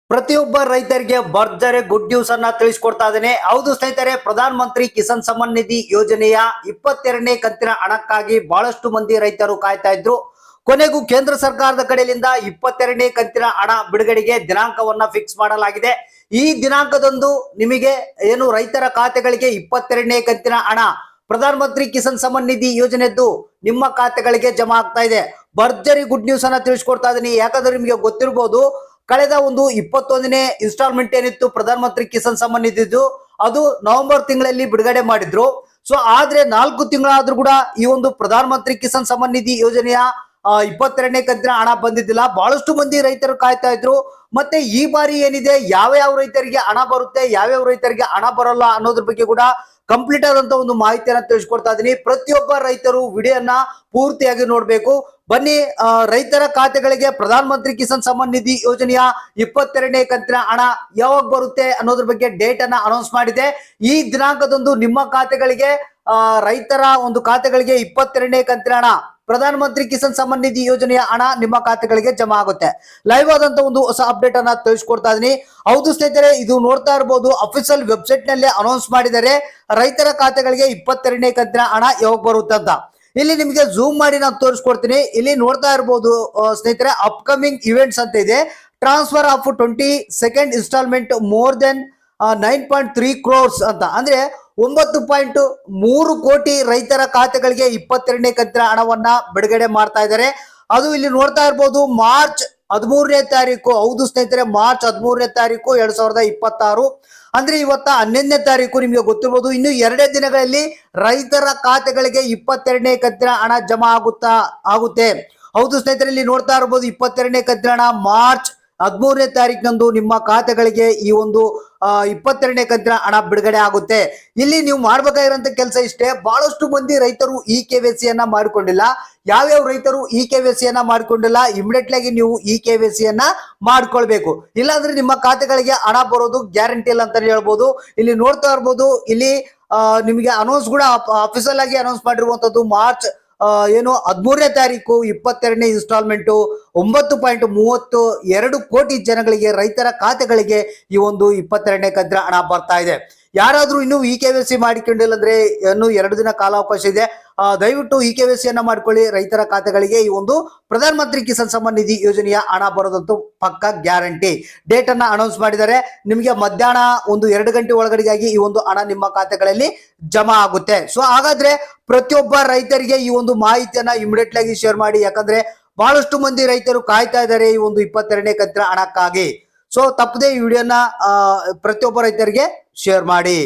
ಪ್ರತಿಯೊಬ್ಬ ರೈತರಿಗೆ ಭರ್ಜರಿ ಗುಡ್ ನ್ಯೂಸ್ ಅನ್ನ ತಿಳಿಸ್ಕೊಡ್ತಾ ಇದ್ದೇನೆ. ಹೌದು ಸ್ನೇಹಿತರೆ, ಪ್ರಧಾನ ಮಂತ್ರಿ ಕಿಸಾನ್ ಸಮ್ಮಾನ್ ನಿಧಿ ಯೋಜನೆಯ 22ನೇ ಕಂತಿನ ಹಣಕ್ಕಾಗಿ ಬಹಳಷ್ಟು ಮಂದಿ ರೈತರು ಕಾಯ್ತಾ ಇದ್ರು. ಕೊನೆಗೂ ಕೇಂದ್ರ ಸರ್ಕಾರದ ಕಡೆಯಿಂದ 22ನೇ ಕಂತಿನ ಹಣ ಬಿಡುಗಡೆಗೆ ದಿನಾಂಕವನ್ನ ಫಿಕ್ಸ್ ಮಾಡಲಾಗಿದೆ. ಈ ದಿನಾಂಕದಂದು ನಿಮಗೆ ಏನು ರೈತರ ಖಾತೆಗಳಿಗೆ 22ನೇ ಕಂತಿನ ಹಣ ಪ್ರಧಾನ ಮಂತ್ರಿ ಕಿಸಾನ್ ಸಮ್ಮಾನ್ ನಿಧಿ ಯೋಜನೆದ್ದು ನಿಮ್ಮ ಖಾತೆಗಳಿಗೆ ಜಮಾ ಆಗ್ತಾ ಇದೆ. ಭರ್ಜರಿ ಗುಡ್ ನ್ಯೂಸ್ ಅನ್ನ ತಿಳಿಸ್ಕೊಡ್ತಾ ಇದೀನಿ. ಯಾಕಂದ್ರೆ ನಿಮಗೆ ಗೊತ್ತಿರಬಹುದು, ಕಳೆದ ಒಂದು 21ನೇ ಇನ್ಸ್ಟಾಲ್ಮೆಂಟ್ ಏನಿತ್ತು ಪ್ರಧಾನ ಮಂತ್ರಿ ಕಿಸಾನ್ ಸಮ್ಮಾನ್ ನಿಧಿದು, ಅದು ನವೆಂಬರ್ ತಿಂಗಳಲ್ಲಿ ಬಿಡುಗಡೆ ಮಾಡಿದ್ರು. ಸೊ ಆದ್ರೆ 4 ತಿಂಗಳಾದ್ರೂ ಕೂಡ ಈ ಒಂದು ಪ್ರಧಾನ ಮಂತ್ರಿ ಕಿಸಾನ್ ಸಮ್ಮಾನ್ ನಿಧಿ ಯೋಜನೆಯ 22ನೇ ಕಂತಿನ ಹಣ ಬಂದಿದ್ದಿಲ್ಲ. ಬಹಳಷ್ಟು ಮಂದಿ ರೈತರು ಕಾಯ್ತಾ ಇದ್ರು. ಮತ್ತೆ ಈ ಬಾರಿ ಏನಿದೆ, ಯಾವ ರೈತರಿಗೆ ಹಣ ಬರುತ್ತೆ, ಯಾವ್ಯಾವ ರೈತರಿಗೆ ಹಣ ಬರಲ್ಲ ಅನ್ನೋದ್ರ ಬಗ್ಗೆ ಕೂಡ ಕಂಪ್ಲೀಟ್ ಆದಂತ ಒಂದು ಮಾಹಿತಿಯನ್ನ ತಿಳಿಸ್ಕೊಡ್ತಾ ಇದೀನಿ. ಪ್ರತಿಯೊಬ್ಬ ರೈತರು ವಿಡಿಯೋನ ಪೂರ್ತಿಯಾಗಿ ನೋಡ್ಬೇಕು. ಬನ್ನಿ, ರೈತರ ಖಾತೆಗಳಿಗೆ ಪ್ರಧಾನ ಮಂತ್ರಿ ಕಿಸಾನ್ ಸಮ್ಮಾನ್ ನಿಧಿ ಯೋಜನೆಯ 22ನೇ ಕಂತಿನ ಹಣ ಯಾವಾಗ ಬರುತ್ತೆ ಅನ್ನೋದ್ರ ಬಗ್ಗೆ ಡೇಟ್ ಅನ್ನ ಅನೌನ್ಸ್ ಮಾಡಿದೆ. ಈ ದಿನಾಂಕದಂದು ನಿಮ್ಮ ಖಾತೆಗಳಿಗೆ ರೈತರ ಒಂದು ಖಾತೆಗಳಿಗೆ 22ನೇ ಕಂತಿನ ಹಣ ಪ್ರಧಾನ ಮಂತ್ರಿ ಕಿಸಾನ್ ಸಮ್ಮಾನ್ ನಿಧಿ ಯೋಜನೆಯ ಹಣ ನಿಮ್ಮ ಖಾತೆಗಳಿಗೆ ಜಮಾ ಆಗುತ್ತೆ. ಲೈವ್ ಆದಂತ ಒಂದು ಹೊಸ ಅಪ್ಡೇಟ್ ಅನ್ನ ತಿಳಿಸ್ಕೊಡ್ತಾ ಇದೀನಿ. ಹೌದು ಸ್ನೇಹಿತರೆ, ಇದು ನೋಡ್ತಾ ಇರಬಹುದು, ಅಫಿಷಿಯಲ್ ವೆಬ್ಸೈಟ್ ನಲ್ಲಿ ಅನೌನ್ಸ್ ಮಾಡಿದ್ದಾರೆ ರೈತರ ಖಾತೆಗಳಿಗೆ 22ನೇ ಕಂತಿನ ಹಣ ಯಾವಾಗ ಬರುತ್ತೆ ಅಂತ. ಇಲ್ಲಿ ನಿಮಗೆ ಝೂಮ್ ಮಾಡಿ ನಾನು ತೋರಿಸ್ಕೊಡ್ತೀನಿ. ಇಲ್ಲಿ ನೋಡ್ತಾ ಇರಬಹುದು ಸ್ನೇಹಿತರೆ, ಅಪ್ಕಮಿಂಗ್ ಇವೆಂಟ್ಸ್ ಅಂತ ಇದೆ. Transfer of 22nd instalment more than 9.3 crores ಅಂತ, ಅಂದ್ರೆ 9.3 ಕೋಟಿ ರೈತರ ಖಾತೆಗಳಿಗೆ 22ನೇ ಕಂತಿನ ಹಣವನ್ನ ಬಿಡುಗಡೆ ಮಾಡ್ತಾ ಇದ್ದಾರೆ. ಅದು ಇಲ್ಲಿ ನೋಡ್ತಾ ಇರಬಹುದು, ಮಾರ್ಚ್ 13ನೇ ತಾರೀಕು. ಹೌದು ಸ್ನೇಹಿತರೆ, ಮಾರ್ಚ್ 13ನೇ ತಾರೀಕು 2026, ಅಂದ್ರೆ ಇವತ್ತ 11ನೇ ತಾರೀಕು. ನಿಮಗೆ ಗೊತ್ತಿರಬಹುದು, ಇನ್ನು 2 ದಿನಗಳಲ್ಲಿ ರೈತರ ಖಾತೆಗಳಿಗೆ 22ನೇ ಕಂತಿನ ಹಣ ಜಮಾ ಆಗುತ್ತೆ. ಹೌದು ಸ್ನೇಹಿತರೆ, ಇಲ್ಲಿ ನೋಡ್ತಾ ಇರಬಹುದು, 22ನೇ ಕಂತಿನ ಹಣ ಮಾರ್ಚ್ 13ನೇ ತಾರೀಕಿನಂದು ನಿಮ್ಮ ಖಾತೆಗಳಿಗೆ ಈ ಒಂದು 22ನೇ ಕಂತಿನ ಹಣ ಬಿಡುಗಡೆ ಆಗುತ್ತೆ. ಇಲ್ಲಿ ನೀವು ಮಾಡ್ಬೇಕಾಗಿರೋಂಥ ಕೆಲಸ ಇಷ್ಟೇ. ಬಹಳಷ್ಟು ಮಂದಿ ರೈತರು KYC ಯನ್ನ ಮಾಡಿಕೊಂಡಿಲ್ಲ. ಯಾವ್ಯಾವ ರೈತರು KYC ಯನ್ನ ಮಾಡಿಕೊಂಡಿಲ್ಲ, ಇಮಿಡಿಯೇಟ್ಲಿ ಆಗಿ ನೀವು KYC ಯನ್ನ ಮಾಡ್ಕೊಳ್ಬೇಕು. ಇಲ್ಲಾಂದ್ರೆ ನಿಮ್ಮ ಖಾತೆಗಳಿಗೆ ಹಣ ಬರೋದು ಗ್ಯಾರಂಟಿ ಇಲ್ಲ ಅಂತ ಹೇಳ್ಬೋದು. ಇಲ್ಲಿ ನೋಡ್ತಾ ಇರ್ಬೋದು, ಇಲ್ಲಿ ನಿಮಗೆ ಅನೌನ್ಸ್ ಕೂಡ ಅಫಿಷಿಯಲ್ ಆಗಿ ಅನೌನ್ಸ್ ಮಾಡಿರುವಂತದ್ದು ಮಾರ್ಚ್ 13ನೇ ತಾರೀಕು 22ನೇ ಇನ್ಸ್ಟಾಲ್ಮೆಂಟ್ 9.32 ಕೋಟಿ ಜನಗಳಿಗೆ, ರೈತರ ಖಾತೆಗಳಿಗೆ ಈ ಒಂದು 22ನೇ ಕಂತಿನ ಹಣ ಬರ್ತಾ ಇದೆ. ಯಾರಾದ್ರೂ ಇನ್ನೂ KYC ಮಾಡಿಕೊಂಡಿಲ್ಲ ಅಂದ್ರೆ ಇನ್ನು 2 ದಿನ ಕಾಲಾವಕಾಶ ಇದೆ. ದಯವಿಟ್ಟು KYC ಯನ್ನ ಮಾಡ್ಕೊಳ್ಳಿ. ರೈತರ ಖಾತೆಗಳಿಗೆ ಈ ಒಂದು ಪ್ರಧಾನ ಮಂತ್ರಿ ಕಿಸಾನ್ ಸಮ್ಮಾನ್ ನಿಧಿ ಯೋಜನೆಯ ಹಣ ಬರೋದಂತೂ ಪಕ್ಕ ಗ್ಯಾರಂಟಿ. ಡೇಟ್ ಅನ್ನ ಅನೌನ್ಸ್ ಮಾಡಿದ್ದಾರೆ. ನಿಮಗೆ ಮಧ್ಯಾಹ್ನ 1-2 ಗಂಟೆ ಒಳಗಡೆಗಾಗಿ ಈ ಒಂದು ಹಣ ನಿಮ್ಮ ಖಾತೆಗಳಲ್ಲಿ ಜಮಾ ಆಗುತ್ತೆ. ಸೊ ಹಾಗಾದ್ರೆ ಪ್ರತಿಯೊಬ್ಬ ರೈತರಿಗೆ ಈ ಒಂದು ಮಾಹಿತಿಯನ್ನ ಇಮಿಡಿಯೇಟ್ಲಿ ಆಗಿ ಶೇರ್ ಮಾಡಿ. ಯಾಕಂದ್ರೆ ಬಹಳಷ್ಟು ಮಂದಿ ರೈತರು ಕಾಯ್ತಾ ಇದ್ದಾರೆ ಈ ಒಂದು 22ನೇ ಕಂತಿನ ಹಣಕ್ಕಾಗಿ. ಸೊ ತಪ್ಪದೆ ಈ ವಿಡಿಯೋನ ಪ್ರತಿಯೊಬ್ಬ ರೈತರಿಗೆ ಶೇರ್ ಮಾಡಿ.